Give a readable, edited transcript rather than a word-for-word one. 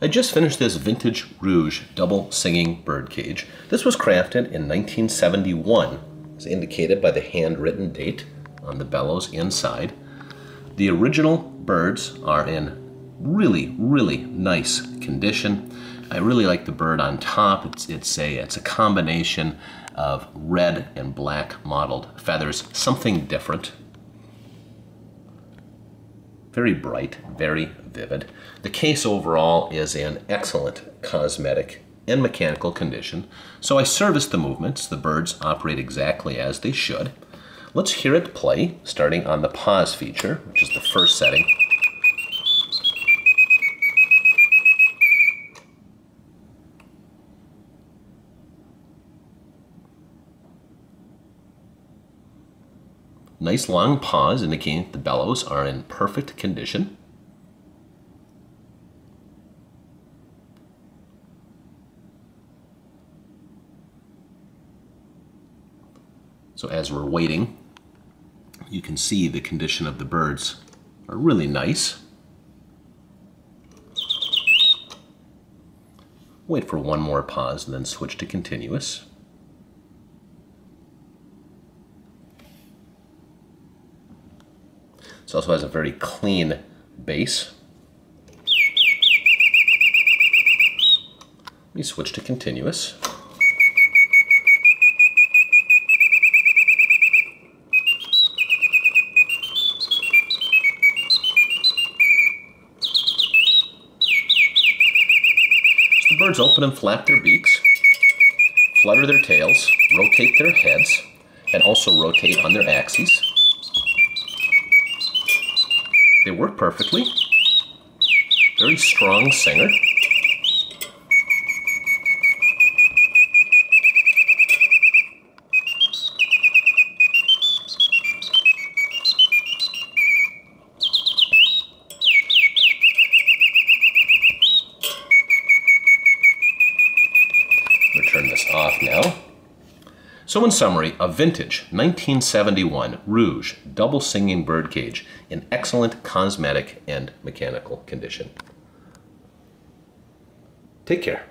I just finished this vintage Reuge double singing bird cage. This was crafted in 1971. It's indicated by the handwritten date on the bellows inside. The original birds are in really, really nice condition. I really like the bird on top. It's a combination of red and black mottled feathers, something different. Very bright, very vivid. The case overall is in excellent cosmetic and mechanical condition, so I serviced the movements. The birds operate exactly as they should. Let's hear it play, starting on the pause feature, which is the first setting. Nice long pause indicating the bellows are in perfect condition. So as we're waiting, you can see the condition of the birds are really nice. Wait for one more pause and then switch to continuous. This also has a very clean bass. Let me switch to continuous. The birds open and flap their beaks, flutter their tails, rotate their heads, and also rotate on their axes. They work perfectly. Very strong singer. Turn this off now. So in summary, a vintage 1971 Reuge double singing bird cage in excellent cosmetic and mechanical condition. Take care.